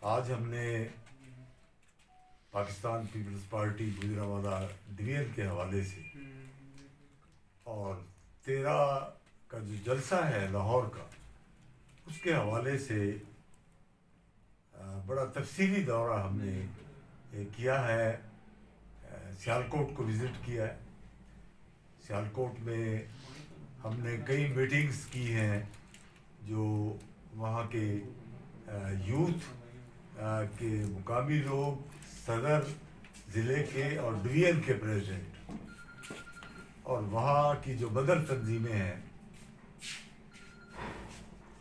आज हमने पाकिस्तान पीपल्स पार्टी गुजरांवाला डिवीजन के हवाले से और 13 का जो जलसा है लाहौर का, उसके हवाले से बड़ा तफसीली दौरा हमने किया है। सियालकोट को विज़िट किया है। सियालकोट में हमने कई मीटिंग्स की हैं जो वहाँ के यूथ के मुकामी लोग, सदर ज़िले के और डिवीजन के प्रेसिडेंट और वहाँ की जो बदर तंजीमें हैं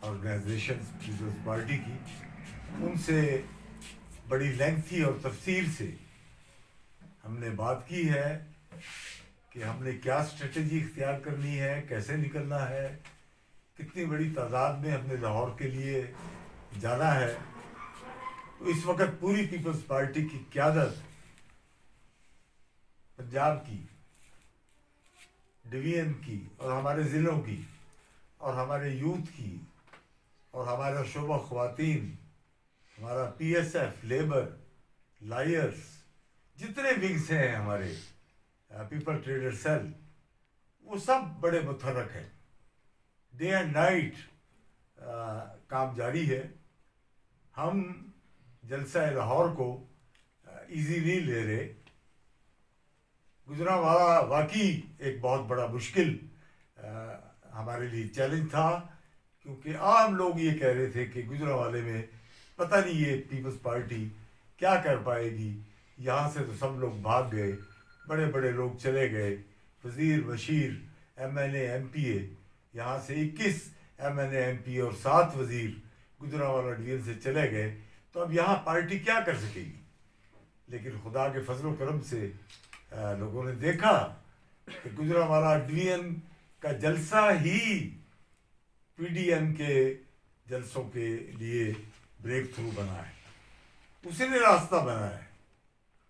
ऑर्गेनाइजेशन पीपल्स पार्टी की, उनसे बड़ी लेंथी और तफसील से हमने बात की है कि हमने क्या स्ट्रेटजी इख्तियार करनी है, कैसे निकलना है, कितनी बड़ी तादाद में हमने लाहौर के लिए जाना है। तो इस वक्त पूरी पीपल्स पार्टी की क़यादत पंजाब की, डिवीजन की और हमारे ज़िलों की और हमारे यूथ की और हमारा शोबा ख़वातीन, हमारा PSF, लेबर, लायर्स, जितने विंग्स हैं हमारे पीपल ट्रेडर सेल, वो सब बड़े मुतहर्रिक हैं। डे एंड नाइट काम जारी है। हम जलसा लाहौर को इजी नहीं ले रहे। गुजरांवाला वाकई एक बहुत बड़ा मुश्किल हमारे लिए चैलेंज था, क्योंकि आम लोग ये कह रहे थे कि गुजरांवाले में पता नहीं ये पीपल्स पार्टी क्या कर पाएगी। यहाँ से तो सब लोग भाग गए, बड़े बड़े लोग चले गए, वज़ीर, बशीर, MNA, MPA, यहाँ से 21 MNA, MPA और 7 वज़ीर गुजरांवाला डिवीजन से चले गए, तो अब यहाँ पार्टी क्या कर सकेगी। लेकिन खुदा के फजल व करम से लोगों ने देखा कि गुजरांवाला डिवीजन का जलसा ही PDM के जलसों के लिए ब्रेक थ्रू बना है, उसी ने रास्ता बनाया है,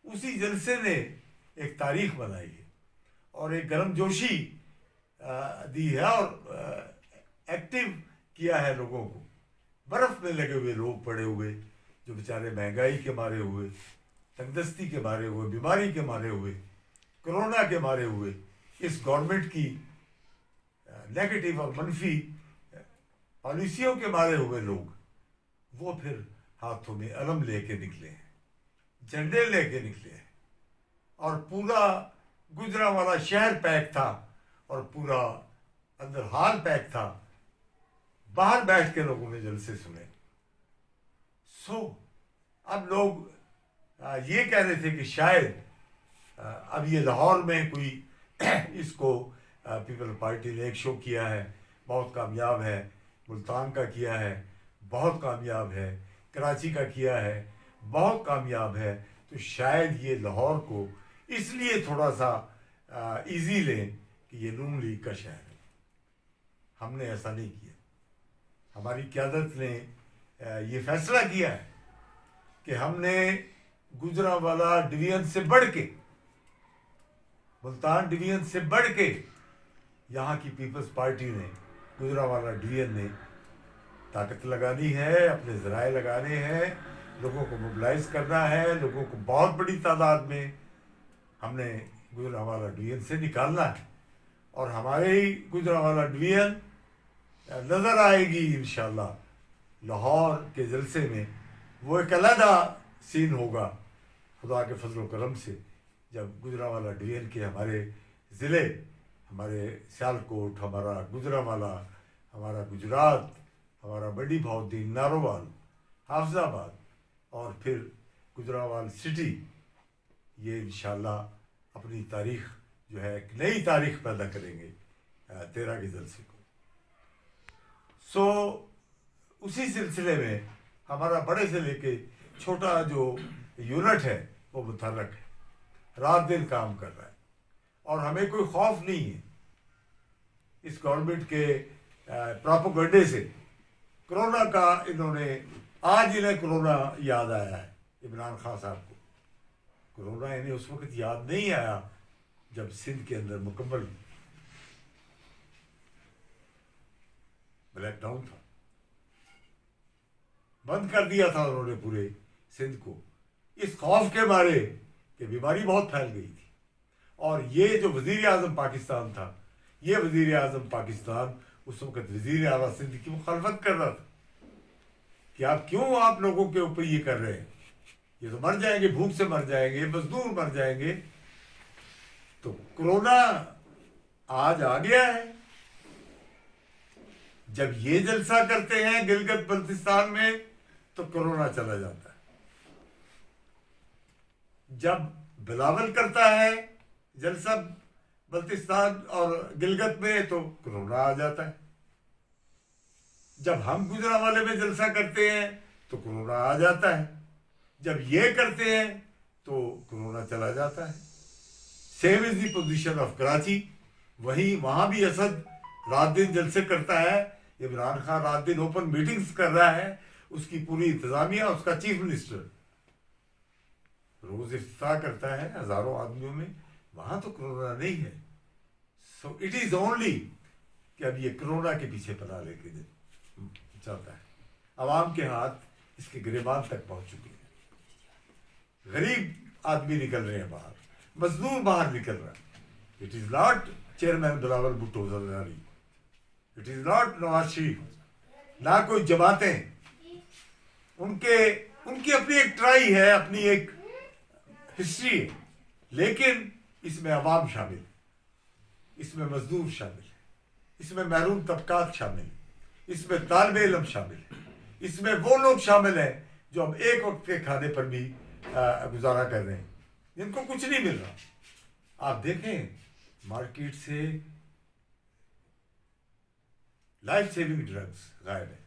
उसी जलसे ने एक तारीख बनाई है और एक गर्मजोशी दी है और एक्टिव किया है लोगों को। बर्फ़ में लगे हुए लोग पड़े हुए जो बेचारे महंगाई के मारे हुए, तंगदस्ती के मारे हुए, बीमारी के मारे हुए, कोरोना के मारे हुए, इस गवर्नमेंट की नेगेटिव और मनफी पॉलिसियों के मारे हुए लोग, वो फिर हाथों में अलम लेके निकले हैं, झंडे लेके निकले हैं और पूरा गुजरांवाला शहर पैक था और पूरा अंदर हाल पैक था। बाहर बैठ के लोगों ने जलसे सुने। अब लोग ये कह रहे थे कि शायद अब ये लाहौर में कोई इसको पीपल पार्टी ने एक शो किया है, बहुत कामयाब है, मुल्तान का किया है, बहुत कामयाब है, कराची का किया है, बहुत कामयाब है, तो शायद ये लाहौर को इसलिए थोड़ा सा इजी लें कि ये नून लीग का शहर है। हमने ऐसा नहीं किया। हमारी क़यादत ने ये फैसला किया है कि हमने गुजरांवाला डिवीजन से बढ़ के, मुल्तान डिवीजन से बढ़ के, यहाँ की पीपल्स पार्टी ने, गुजरांवाला डिवीजन ने ताकत लगानी है, अपने ज़राए लगाने हैं, लोगों को मोबिलाइज करना है, लोगों को बहुत बड़ी तादाद में हमने गुजरांवाला डिवीजन से निकालना है और हमारे ही गुजरांवाला डिवीजन नज़र आएगी इंशाअल्लाह लाहौर के जलसे में। वो एक अलहदा सीन होगा खुदा के फजल व करम से, जब गुजरांवाला डिवीजन के हमारे ज़िले, हमारे सियालकोट, हमारा गुजरांवाला, हमारा गुजरात, हमारा बड़ी बहाउद्दीन, नारोवाल, हाफिज़ाबाद और फिर गुजरांवाल सिटी, ये इंशाअल्लाह अपनी तारीख़ जो है एक नई तारीख़ पैदा करेंगे 13 के जलसे को। उसी सिलसिले में हमारा बड़े से लेके छोटा जो यूनिट है वो मुतहर्रिक है, रात दिन काम कर रहा है और हमें कोई खौफ नहीं है इस गवर्नमेंट के प्रोपेगेंडे से। कोरोना का इन्होंने, आज इन्हें कोरोना याद आया है, इमरान खान साहब को कोरोना इन्हें उस वक्त याद नहीं आया जब सिंध के अंदर मुकम्मल ब्लैकडाउन था, बंद कर दिया था उन्होंने पूरे सिंध को, इस खौफ के मारे कि बीमारी बहुत फैल गई थी। और ये जो वजीर आज़म पाकिस्तान था, ये वजीर आज़म पाकिस्तान उस वक्त वजीर आला सिंध की मुखालफत कर रहा था कि आप क्यों आप लोगों के ऊपर ये कर रहे हैं, ये तो मर जाएंगे, भूख से मर जाएंगे, मजदूर मर जाएंगे। तो कोरोना आज आ गया है। जब ये जलसा करते हैं गिलगित बल्तिस्तान में तो कोरोना चला जाता है। जब बिलावल करता है जलसा बल्तिस्तान और गिलगित में तो कोरोना आ जाता है। जब हम गुजरांवाले में जलसा करते हैं तो कोरोना आ जाता है। जब ये करते हैं तो कोरोना चला जाता है। Same is the position of Karachi. वहीं वहां भी असद रात दिन जलसे करता है, इमरान खान रात दिन ओपन मीटिंग्स कर रहा है, उसकी पूरी इंतजामिया, उसका चीफ मिनिस्टर रोज इफ्तार करता है हजारों आदमियों में, वहां तो कोरोना नहीं है। सो इट इज ओनली कि अब ये कोरोना के पीछे पना लेके चलता है। अवाम के हाथ इसके गिरेबान तक पहुंच चुके हैं। गरीब आदमी निकल रहे हैं बाहर, मजदूर बाहर निकल रहा है। It is not chairman Bilawal Bhutto Zardari, it is not Nawaz Sharif, ना कोई जमातें। उनकी अपनी एक ट्राई है, अपनी एक हिस्ट्री है, लेकिन इसमें अवाम शामिल, इसमें मजदूर शामिल है, इसमें महरूम तबकात शामिल है, इसमें तालिब इल्म शामिल है, इसमें वो लोग शामिल हैं जो अब एक वक्त के खाने पर भी गुजारा कर रहे हैं, जिनको कुछ नहीं मिल रहा। आप देखें मार्केट से लाइफ सेविंग ड्रग्स गायब है।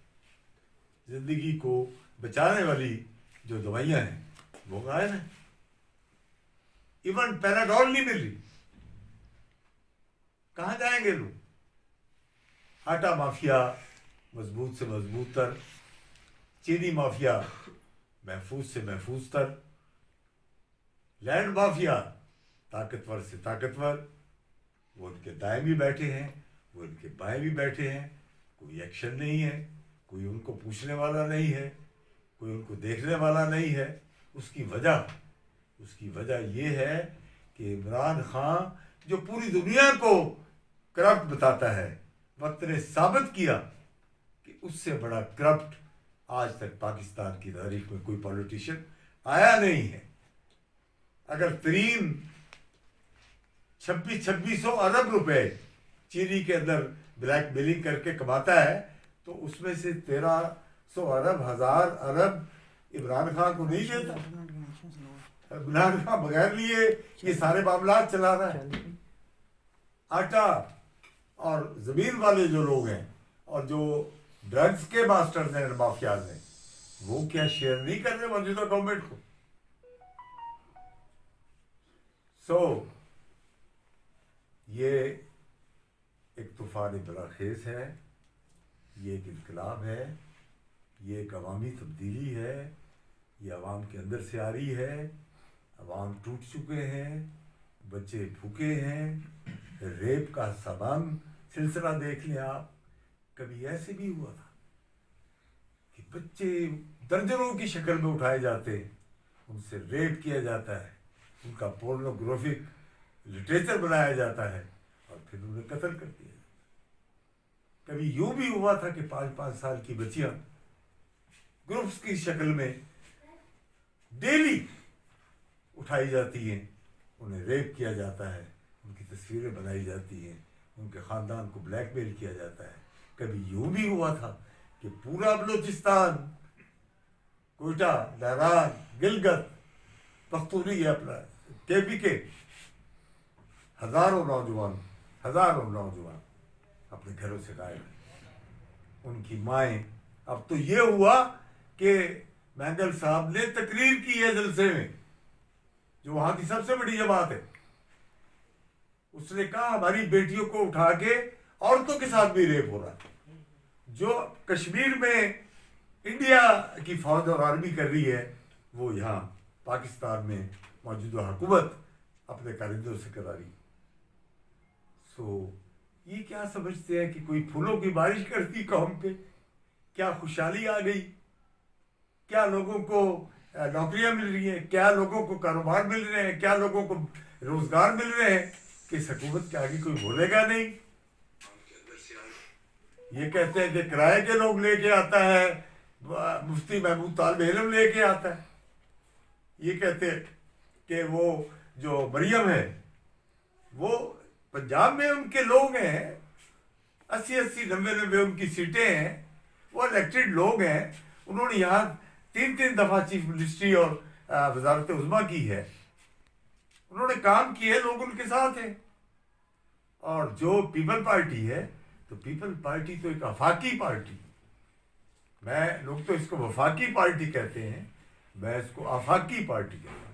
जिंदगी को बचाने वाली जो दवाइयां हैं वो गायब है। इवन पैराडोल नहीं मिल रही। कहां जाएंगे लोग? आटा माफिया मजबूत से मजबूत तर, चीनी माफिया महफूज से महफूज तर, लैंड माफिया ताकतवर से ताकतवर, वो उनके दाएं भी बैठे हैं, वो उनके बाएं भी बैठे हैं। कोई एक्शन नहीं है, कोई उनको पूछने वाला नहीं है, कोई उनको देखने वाला नहीं है। उसकी वजह ये है कि इमरान खान जो पूरी दुनिया को करप्ट बताता है, वक्त ने साबित किया कि उससे बड़ा करप्ट आज तक पाकिस्तान की तारीख में कोई पॉलिटिशियन आया नहीं है। अगर तरीन 2600 अरब रुपए चीनी के अंदर ब्लैक मेलिंग करके कमाता है, तो उसमें से 1300 अरब, 1000 अरब इमरान खान को नहीं देता। इमरान खान बगैर लिए ये सारे मामला चला रहा है। आटा और जमीन वाले जो लोग हैं और जो ड्रग्स के मास्टर्स हैं, माफियाज हैं, वो क्या शेयर नहीं कर रहे मौजूदा गवर्नमेंट को? ये एक तूफान बलाखेज है, ये एक इनकलाब है, ये एक अवामी तब्दीली है, ये अवाम के अंदर से आ रही है। अवाम टूट चुके हैं, बच्चे भूखे हैं, रेप का सबाम सिलसिला देख लें आप। कभी ऐसे भी हुआ था कि बच्चे दर्जनों की शक्ल में उठाए जाते, उनसे रेप किया जाता है, उनका पोर्नोग्राफिक लिटरेचर बनाया जाता है और फिर उन्हें कत्ल कर दिया जाता है। कभी यूं भी हुआ था कि 5-5 साल की बच्चियां ग्रुप्स की शक्ल में डेली उठाई जाती हैं, उन्हें रेप किया जाता है, उनकी तस्वीरें बनाई जाती हैं, उनके ख़ानदान को ब्लैकमेल किया जाता है। कभी यूं भी हुआ था कि पूरा बलूचिस्तान, कोयटा, लहरान, गिलगित, पख्तूनी, अपना KPK, हजारों नौजवान अपने घरों से गायब हैं। उनकी माएँ, अब तो ये हुआ कि मैंगल साहब ने तकरीर की है जलसे में, जो वहां की सबसे बड़ी जमात है। उसने कहा हमारी बेटियों को उठा के औरतों के साथ भी रेप हो रहा है। जो कश्मीर में इंडिया की फौज और आर्मी कर रही है, वो यहाँ पाकिस्तान में मौजूदा हुकूमत अपने कारिंदों से करा रही। ये क्या समझते हैं कि कोई फूलों की बारिश करती कौम पे? क्या खुशहाली आ गई? क्या लोगों को नौकरियां मिल रही हैं, क्या लोगों को कारोबार मिल रहे हैं, क्या लोगों को रोजगार मिल रहे हैं कि इस हुकूमत के आगे कोई बोलेगा नहीं। ये कहते हैं कि किराए के लोग लेके आता है, मुफ्ती महमूद तालिब इल्म लेके आता है। ये कहते हैं कि वो जो मरियम है वो पंजाब में उनके लोग हैं, 80-80, 90-90 उनकी सीटें हैं, वो इलेक्टेड लोग हैं। उन्होंने यहाँ 3-3 दफ़ा चीफ मिनिस्ट्री और वजारत उज़्मा की है, उन्होंने काम किए, लोग उनके साथ हैं। और जो पीपल पार्टी है, तो पीपल पार्टी तो एक आफाकी पार्टी, लोग तो इसको वफाकी पार्टी कहते हैं, मैं इसको आफाकी पार्टी कहता हूँ।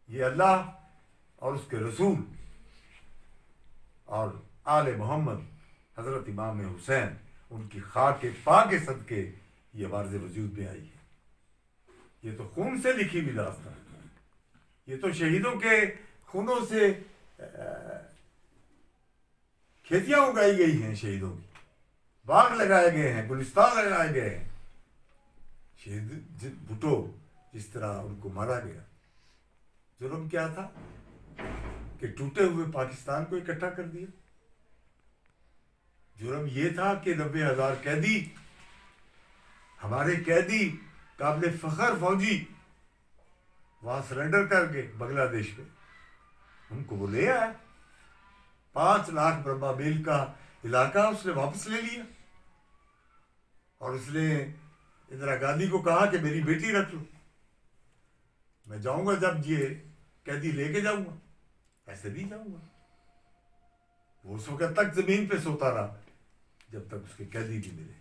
ये अल्लाह और उसके रसूल और आले मोहम्मद हज़रत इमाम हुसैन उनकी खाक पाक के सदके ये वार्ज़ वजूद में आई है। ये तो खून से लिखी हुई दास्तान है, ये तो शहीदों के खूनों से खेतियां उगाई गई हैं, शहीदों की बाग लगाए गए हैं, गुलिस्तान लगाए गए हैं। शहीद भुट्टो जिस तरह उनको मारा गया, जुर्म क्या था कि टूटे हुए पाकिस्तान को इकट्ठा कर दिया। जुर्म ये था कि 90,000 कैदी, हमारे कैदी काबिल फखर फौजी वहां सरेंडर कर गए बांग्लादेश में, उनको वो ले आया। 5 लाख बर्मा मील का इलाका उसने वापस ले लिया और उसने इंदिरा गांधी को कहा कि मेरी बेटी रख लो, मैं जाऊंगा जब ये कैदी लेके जाऊंगा, ऐसे नहीं जाऊंगा। वो उस वक्त तक जमीन पे सोता रहा जब तक उसके कैदी भी मिले।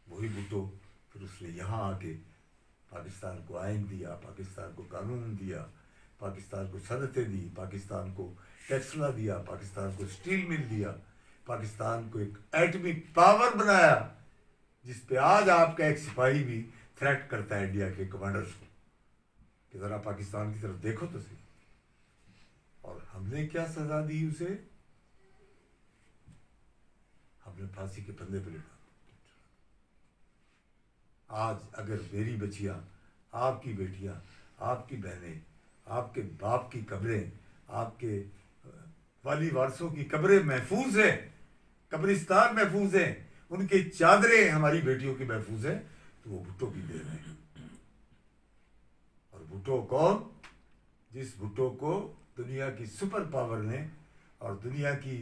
वही भुट्टो फिर उसने यहाँ आके पाकिस्तान को आइन दिया, पाकिस्तान को कानून दिया, पाकिस्तान को सनतें दी, पाकिस्तान को टेक्सला दिया, पाकिस्तान को स्टील मिल दिया, पाकिस्तान को एक एटमी पावर बनाया, जिस पे आज आपका एक सिपाही भी थ्रेट करता है इंडिया के कमांडर्स को कि जरा पाकिस्तान की तरफ देखो तो सही। और हमने क्या सजा दी उसे? हमने फांसी के फंदे पे लिटा। आज अगर मेरी बच्चियां, आपकी बेटियां, आपकी बहनें, आपके बाप की कब्रें, आपके वाली वारसों की कब्रें महफूज हैं, कब्रिस्तान महफूज हैं, उनकी चादरें हमारी बेटियों की महफूज हैं, तो वो भुट्टो की दे रहे हैं। और भुट्टो कौन? जिस भुट्टो को दुनिया की सुपर पावर ने और दुनिया की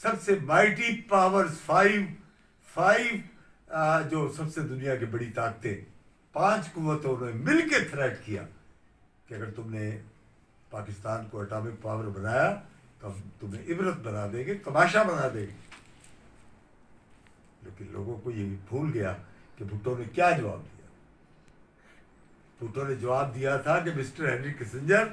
सबसे माइटी पावर्स फाइव जो सबसे दुनिया की बड़ी ताकतें, 5 कुव्वतों ने मिलकर थ्रेट किया कि अगर तुमने पाकिस्तान को एटॉमिक पावर बनाया तो हम तुम्हें इबरत बना देंगे, तमाशा बना देंगे। लेकिन लोगों को ये भूल गया कि भुट्टो ने क्या जवाब दिया। भुट्टो ने जवाब दिया था कि मिस्टर हेनरी किसिंजर,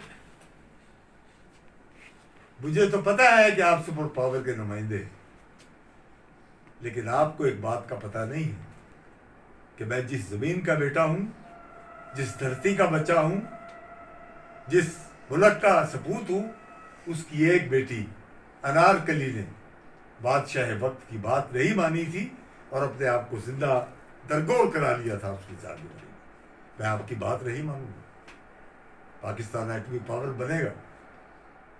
मुझे तो पता है कि आप सुपर पावर के नुमाइंदे हैं, लेकिन आपको एक बात का पता नहीं है कि मैं जिस जमीन का बेटा हूं, जिस धरती का बच्चा हूं, जिस मुल्क का सपूत हूं, उसकी एक बेटी अनारकली ने बादशाह वक्त की बात नहीं मानी थी और अपने आप को जिंदा दरगोर करा लिया था उसकी जागीदारी में। मैं आपकी बात नहीं मानूंगा, पाकिस्तान एटमी पावर बनेगा,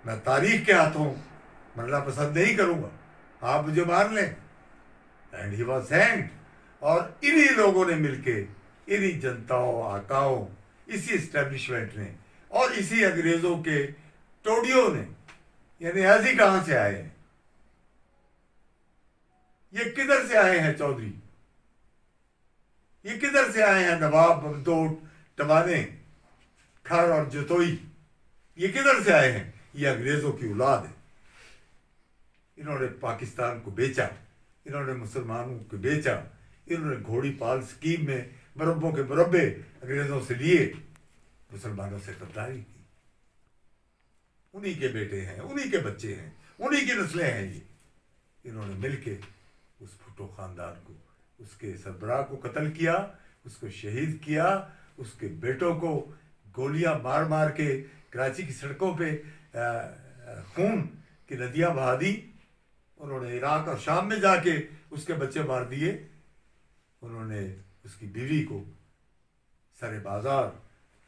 मैं तारीख के हाथों मरना पसंद नहीं करूंगा, आप मुझे मार लें। And he was hanged. और इन्हीं लोगों ने मिलके, इन्हीं जनताओं, आकाओं, इसी एस्टेब्लिशमेंट ने और इसी अंग्रेजों के टोडियों ने, यानी ऐसी कहां से आए हैं, ये किधर से आए हैं चौधरी, ये किधर से आए हैं नवाब, बगदोट, टमाने, खर और जतोई, ये किधर से आए हैं? ये अंग्रेजों की औलाद है। इन्होंने पाकिस्तान को बेचा, इन्होंने मुसलमानों को बेचा, इन्होंने घोड़ी पाल स्कीम में मुरब्बों के मुरब्बे अंग्रेजों से लिए, मुसलमानों से गद्दारी की। उन्हीं के बेटे हैं, उन्हीं के बच्चे हैं, उन्हीं की नस्लें हैं ये। इन्होंने मिलके उस भुट्टो खानदान को, उसके सरबराह को कत्ल किया, उसको शहीद किया, उसके बेटों को गोलियां मार मार के कराची की सड़कों पे खून की नदियां बहा दी। उन्होंने इराक और शाम में जाके उसके बच्चे मार दिए। उन्होंने उसकी बीवी को सरे बाजार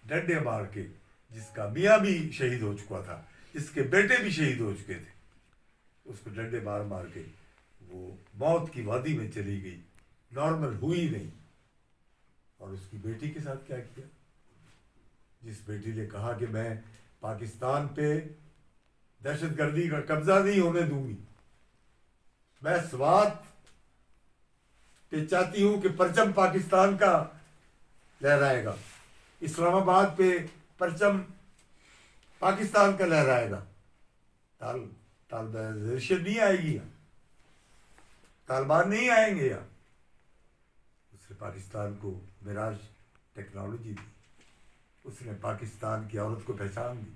डंडे मार के, जिसका मियाँ भी शहीद हो चुका था, जिसके बेटे भी शहीद हो चुके थे, उसको डंडे मार मार के वो मौत की वादी में चली गई, नॉर्मल हुई नहीं। और उसकी बेटी के साथ क्या किया? जिस बेटी ने कहा कि मैं पाकिस्तान पे दहशतगर्दी का कब्जा नहीं होने दूंगी, मैं स्वात पे चाहती हूं कि परचम पाकिस्तान का लहराएगा, इस्लामाबाद पे परचम पाकिस्तान का लहराएगा, तालिबान नहीं आएगी यहाँ, तालिबान नहीं आएंगे यहाँ। उसने पाकिस्तान को मिराज टेक्नोलॉजी दी, उसने पाकिस्तान की औरत को पहचान दी,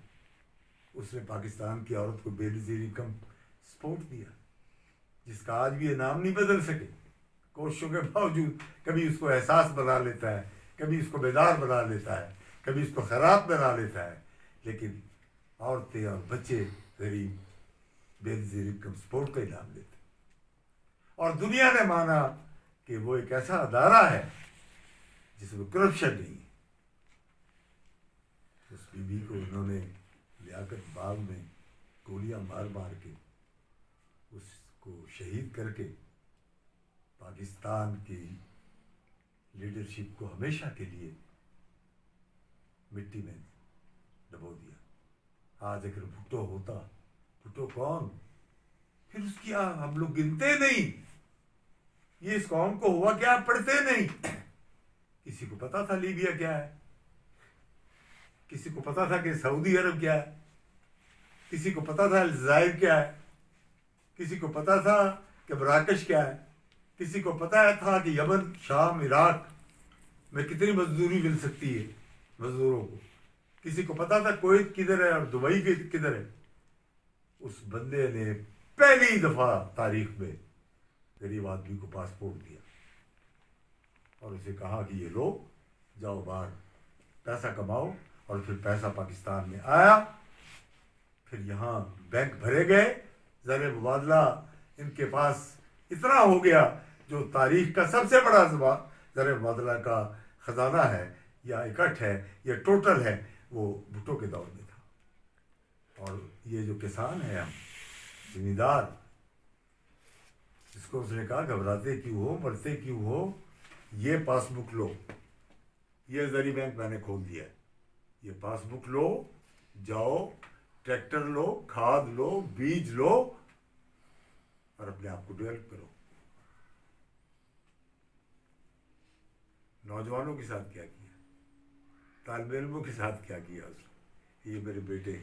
उसने पाकिस्तान की औरत को बेनज़ीर कम सपोर्ट दिया, जिसका आज भी ये नाम नहीं बदल सके कोशिशों के बावजूद। कभी उसको एहसास बना लेता है, कभी उसको बेदार बना लेता है, कभी उसको खराब बना लेता है, लेकिन औरतें और बच्चे गरीब बेनज़ीर कम सपोर्ट का ही नाम लेते। और दुनिया ने माना कि वो एक ऐसा अदारा है जिसमें करप्शन नहीं है। उस बीबी को उन्होंने लियाकत बाग में गोलियां मार मार के उसको शहीद करके पाकिस्तान की लीडरशिप को हमेशा के लिए मिट्टी में दबो दिया। आज अगर भुट्टो होता, भुट्टो कौन, फिर उसकी हम लोग गिनते नहीं, ये इस कौम को हुआ क्या पढ़ते नहीं। किसी को पता था लीबिया क्या है, किसी को पता था कि सऊदी अरब क्या है, किसी को पता था अल्जायर क्या है, किसी को पता था कि मराकश क्या है, किसी को पता था कि यमन, शाम, इराक में कितनी मजदूरी मिल सकती है मजदूरों को, किसी को पता था कुवैत किधर है और दुबई किधर है। उस बंदे ने पहली दफा तारीख में गरीब आदमी को पासपोर्ट दिया और उसे कहा कि ये लो, जाओ बाहर पैसा कमाओ। और फिर पैसा पाकिस्तान में आया, फिर यहाँ बैंक भरे गए, ज़र मुबादला इनके पास इतना हो गया जो तारीख का सबसे बड़ा ज़र मुबादला का ख़जाना है या इकट्ठ है या टोटल है, वो भुट्टो के दौर में था। और ये जो किसान है, हम जिम्मेदार, जिसको उसने कहा घबराते क्यों हो, मरते क्यों हो, ये पासबुक लो, ये ज़री बैंक मैंने खोल दिया है, ये पासबुक लो, जाओ ट्रैक्टर लो, खाद लो, बीज लो और अपने आप को डेवलप करो। नौजवानों के साथ क्या किया, तालिब इल्मों के साथ क्या किया उसने, ये मेरे बेटे,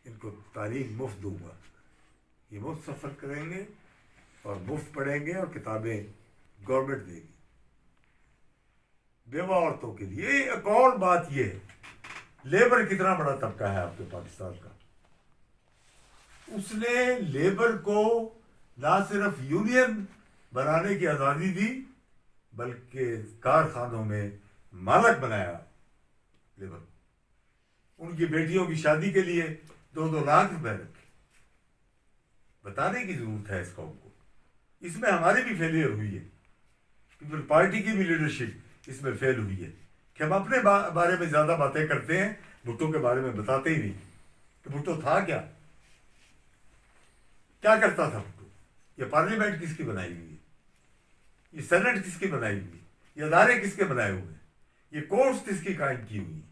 इनको तालीम मुफ्त दूंगा, ये मुफ्त सफ़र करेंगे और मुफ्त पढ़ेंगे और किताबें गवर्नमेंट देगी। बेवा औरतों के लिए एक और बात ये है, लेबर कितना बड़ा तबका है आपके पाकिस्तान का, उसने लेबर को ना सिर्फ यूनियन बनाने की आज़ादी दी बल्कि कारखानों में मालक बनाया लेबर। उनकी बेटियों की शादी के लिए 2-2 लाख रुपए रखे। बताने की जरूरत है इस कौम को, इसमें हमारी भी फेलियर हुई है, पीपल पार्टी की भी लीडरशिप इसमें फेल हुई है कि हम अपने बारे में ज्यादा बातें करते हैं, भुट्टो के बारे में बताते ही नहीं कि भुट्टो था क्या, क्या करता था भुट्टो, ये पार्लियामेंट किसकी बनाई हुई है, ये सेनेट किसकी बनाई हुई है, ये अदारे किसके बनाए हुए हैं, ये कोर्ट्स किसकी कायम की हुई है।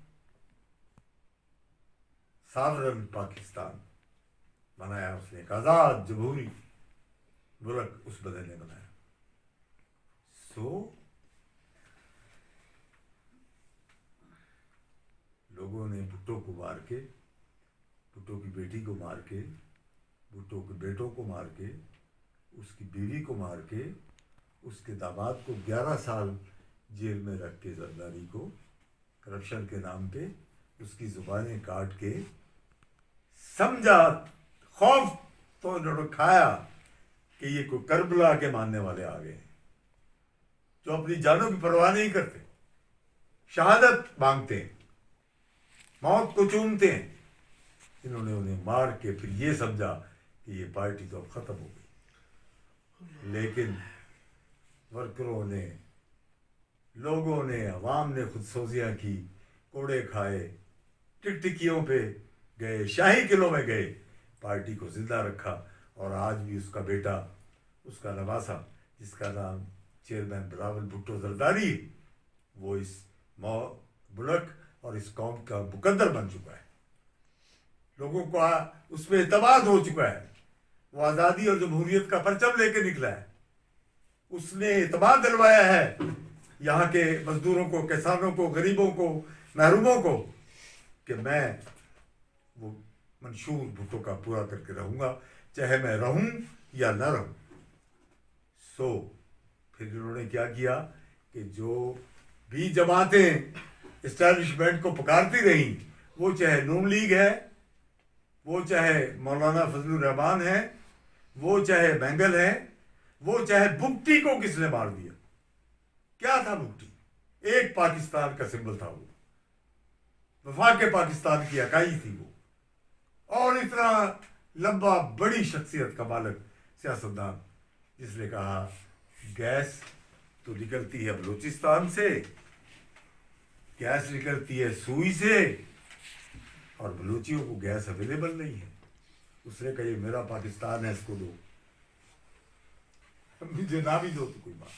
सावरन पाकिस्तान बनाया उसने, एक आजाद जमहूरी मुल्क उस बंदे ने बनाया। लोगों ने भुट्टो को मार के, भुट्टो की बेटी को मार के, भुट्टो के बेटों को मार के, उसकी बीवी को मार के, उसके दामाद को 11 साल जेल में रख के, जरदारी को करप्शन के नाम पे उसकी जुबानें काट के, समझा, खौफ तो इन्होंने खाया कि ये कोई करबला के मानने वाले आ गए जो अपनी जानों की परवाह नहीं करते, शहादत मांगते हैं, मौत को चूमते हैं। इन्होंने उन्हें मार के फिर ये समझा कि ये पार्टी तो अब खत्म हो गई, लेकिन वर्करों ने, लोगों ने, अवाम ने खुदसोजियाँ की, कोड़े खाए, टिकटिकियों पे गए, शाही किलों में गए, पार्टी को जिंदा रखा। और आज भी उसका बेटा, उसका नवासा, जिसका नाम चेयरमैन बिलावल भुट्टो जरदारी है, वो इस मुल्क और इस कौम का मुकद्दर बन चुका है। लोगों को उस पर एतमाद हो चुका है। वो आज़ादी और जमहूरियत का परचम लेके निकला है। उसने एतमाद दिलवाया है यहाँ के मजदूरों को, किसानों को, गरीबों को, महरूमों को, कि मैं वो मंशूर भुट्टो का पूरा करके रहूँगा, चाहे मैं रहूँ या न रहूँ। सो फिर इन्होंने क्या किया कि जो भी जमातें इस्टेब्लिशमेंट को पुकारती रहीं, वो चाहे नून लीग है, वो चाहे मौलाना फजलुर रहमान है, वो चाहे बैंगल है, वो चाहे बुगटी को किसने मार दिया। क्या था बुगटी? एक पाकिस्तान का सिंबल था वो, वफाक पाकिस्तान की इकाई थी वो। और इतना लंबा बड़ी शख्सियत का मालिक सियासतदान, जिसने कहा गैस तो निकलती है बलूचिस्तान से, गैस निकलती है सुई से, और बलूचियों को गैस अवेलेबल नहीं है। उसने कहा ये मेरा पाकिस्तान है, इसको दो, मुझे ना भी दो तो कोई बात।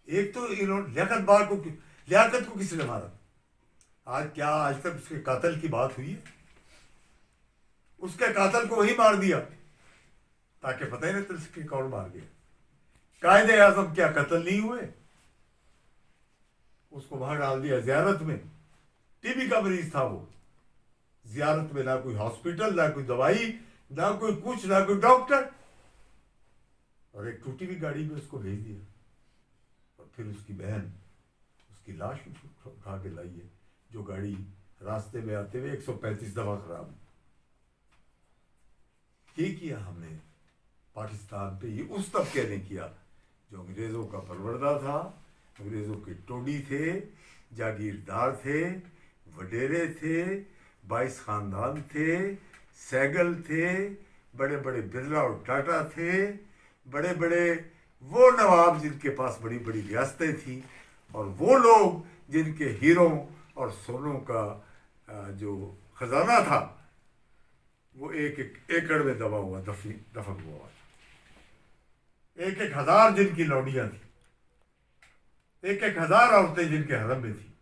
एक तो इन्होंने लियाकत को किसने मारा? आज तक उसके कातल की बात हुई है? उसके कातल को वही मार दिया ताकि पता ही नहीं चल सके कौन मार गया। कायदे आजम क्या कत्ल नहीं हुए? उसको वहां डाल दिया जियारत में। टीबी का मरीज था वो, जियारत में ना कोई हॉस्पिटल, ना कोई दवाई, ना कोई कुछ, ना कोई डॉक्टर, और एक टूटी हुई गाड़ी में उसको भेज दिया। और फिर उसकी बहन उसकी लाश उठा के लाई है, जो गाड़ी रास्ते में आते हुए 135 दफा खराब। ये किया हमने पाकिस्तान पे, ये उस तबके ने किया जो अंग्रेजों का परवरदा था, अंग्रेजों के टोडी थे, जागीरदार थे, वडेरे थे, 22 खानदान थे, सैगल थे, बड़े बड़े बिरला और टाटा थे, बड़े बड़े वो नवाब जिनके पास बड़ी बड़ी रियासतें थी, और वो लोग जिनके हीरों और सोनों का जो खजाना था वो एक एक एकड़ में दबा हुआ, दफन हुआ। एक एक हजार जिनकी लौंडियां थी, एक एक हजार औरतें जिनके हरम में थी,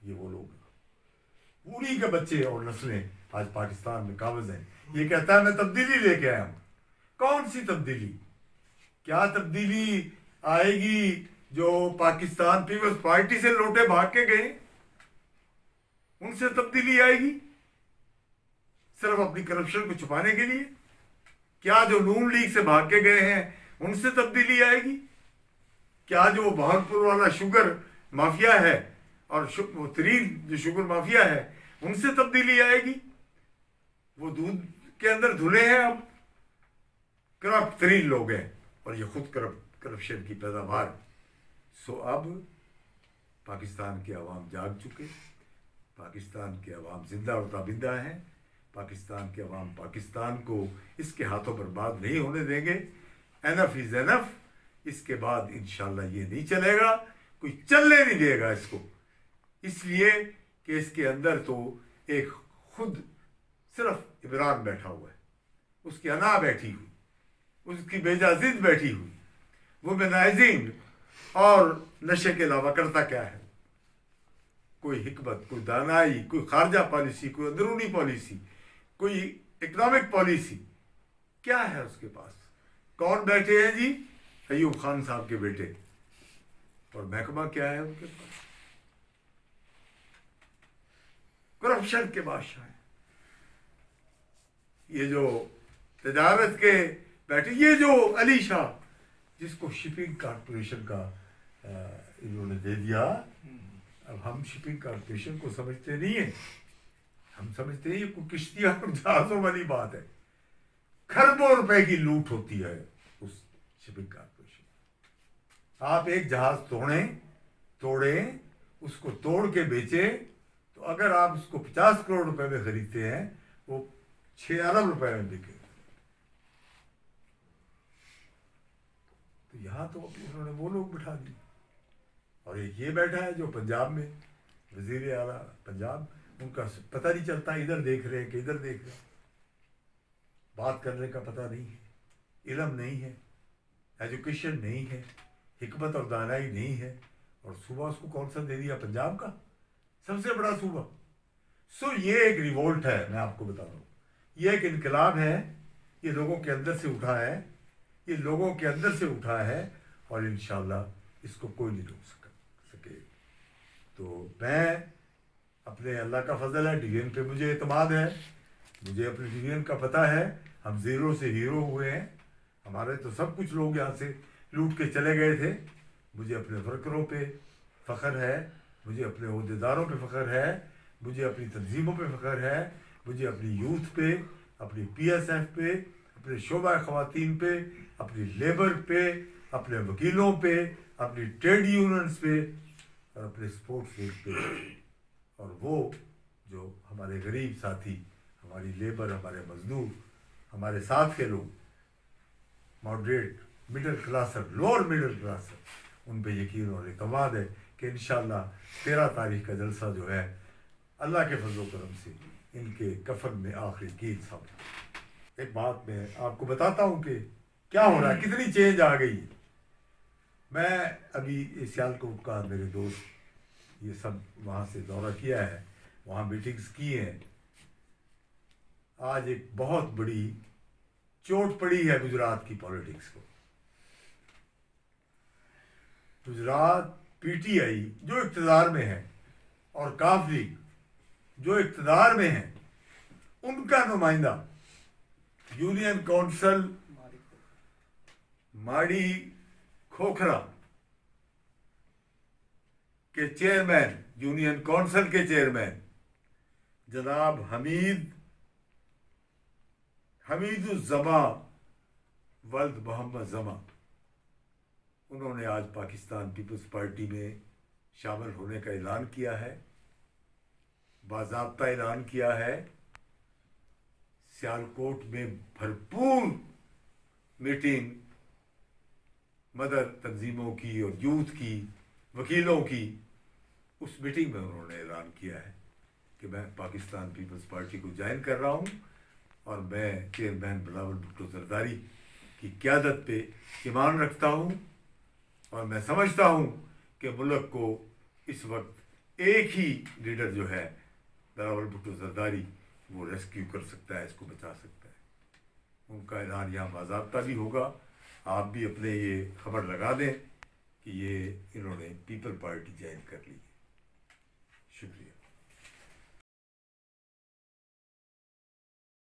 ये वो लोग। पूरी के बच्चे और नस्लें आज पाकिस्तान में काबिज हैं। ये कहता है मैं तब्दीली लेके आया हूं। कौन सी तब्दीली? क्या तब्दीली आएगी जो पाकिस्तान पीपल्स पार्टी से लौटे भाग के गए, उनसे तब्दीली आएगी? सिर्फ अपनी करप्शन को छुपाने के लिए? क्या जो नून लीग से भाग के गए हैं उनसे तब्दीली आएगी? क्या जो बहादुरपुर वाला शुगर माफिया है और तरीन जो शुगर माफिया है उनसे तब्दीली आएगी? वो दूध के अंदर धुले हैं, अब करप्ट तरीन लोग हैं, और ये खुद करप्शन की पैदावार। सो अब पाकिस्तान के अवाम जाग चुके, पाकिस्तान के अवाम जिंदा और ताबिंदा हैं। पाकिस्तान के अवाम पाकिस्तान को इसके हाथों बर्बाद नहीं होने देंगे। Enough is enough. इसके बाद इंशाल्लाह ये नहीं चलेगा, कोई चलने नहीं देगा इसको, इसलिए कि इसके अंदर तो एक खुद सिर्फ इमरान बैठा हुआ है, उसकी अना बैठी हुई, उसकी बेजाजिद बैठी हुई, वुमेनाइजिंग और नशे के अलावा करता क्या है? कोई हिकमत, कोई दानाई, कोई खारजा पॉलिसी, कोई अंदरूनी पॉलिसी, कोई इकोनॉमिक पॉलिसी क्या है उसके पास? कौन बैठे हैं जी? अयूब खान साहब के बेटे। और महकमा क्या है उनके पास? करप्शन के बादशाह हैं। ये जो तजारत के बैठे, ये जो अली शाह जिसको शिपिंग कॉर्पोरेशन का इन्होंने दे दिया। अब हम शिपिंग कॉर्पोरेशन को समझते नहीं है, हम समझते हैं ये कोई किश्तियां और जहाजों वाली बात है। खरबों रुपए की लूट होती है उस शिपिंग कॉर्पोरेशन। आप एक जहाज तोड़े, उसको तोड़ के बेचे, तो अगर आप उसको 50 करोड़ रुपए में खरीदते हैं, वो 6 अरब रुपए में बिके। तो यहाँ तो उन्होंने वो लोग बिठा दिए, और एक ये बैठा है जो पंजाब में वजीर आला पंजाब, उनका पता नहीं चलता, इधर देख रहे हैं कि इधर देख रहे हैं, बात करने का पता नहीं है, इल्म नहीं है, एजुकेशन नहीं है, हिकमत और दानाई नहीं है, और सूबा उसको कौन सा दे दिया, पंजाब का सबसे बड़ा सूबा। सो ये एक रिवोल्ट है, मैं आपको बता रहा हूँ, ये एक इनकलाब है, ये लोगों के अंदर से उठा है, ये लोगों के अंदर से उठा है, और इंशाल्लाह इसको कोई नहीं रोक सके। तो मैं अपने अल्लाह का फजल है, डिवीजन पे मुझे एतमाद है, मुझे अपने डिवीजन का पता है, हम ज़ीरो से हीरो हुए हैं, हमारे तो सब कुछ लोग यहाँ से लूट के चले गए थे। मुझे अपने वर्करों पे फ़ख्र है, मुझे अपने अहदेदारों पे फ़ख्र है, मुझे अपनी तंजीमों पे फ़ख्र है, मुझे अपनी यूथ पे, अपनी PSF पे, अपने शोबा ख़वातीन पे, अपनी लेबर पे, अपने वकीलों पे, अपनी ट्रेड यूनियंस पे, और अपने स्पोर्ट्स लीग पे, और वो जो हमारे गरीब साथी, हमारी लेबर, हमारे मजदूर, हमारे साथ के लोग, मॉडरेट मिडिल क्लासर, लोअर मिडिल क्लासर, उन पे यकीन और एतमाद है कि इंशाल्लाह 13 तारीख का जलसा जो है अल्लाह के फजल करम से इनके कफन में आखिरी गीत सामने। एक बात मैं आपको बताता हूँ कि क्या हो रहा है, कितनी चेंज आ गई है। मैं अभी सियालकोट का, मेरे दोस्त ये सब वहाँ से दौरा किया है, वहाँ मीटिंग्स की हैं। आज एक बहुत बड़ी चोट पड़ी है गुजरात की पॉलिटिक्स को। गुजरात PTI जो इक़्तिदार में है और काफ लीग जो इक़्तिदार में है, उनका नुमाइंदा यूनियन काउंसिल माड़ी खोखरा के चेयरमैन, यूनियन काउंसिल के चेयरमैन जनाब हमीदुज़्ज़मा वल्द मोहम्मद ज़मा, उन्होंने आज पाकिस्तान पीपल्स पार्टी में शामिल होने का ऐलान किया है, बाज़ाब्ता ऐलान किया है। सियालकोट में भरपूर मीटिंग मदर तंजीमों की और यूथ की, वकीलों की, उस मीटिंग में उन्होंने ऐलान किया है कि मैं पाकिस्तान पीपल्स पार्टी को ज्वाइन कर रहा हूँ, और मैं चेयरमैन बिलावल भुट्टो ज़रदारी की क़यादत पे ईमान रखता हूँ, और मैं समझता हूँ कि मुल्क को इस वक्त एक ही लीडर जो है बिलावल भुट्टो ज़रदारी, वो रेस्क्यू कर सकता है, इसको बचा सकता है। उनका ऐलान यहाँ बाज़ाब्ता भी होगा। आप भी अपने ये खबर लगा दें कि ये इन्होंने पीपल पार्टी ज्वाइन कर ली है। शुक्रिया।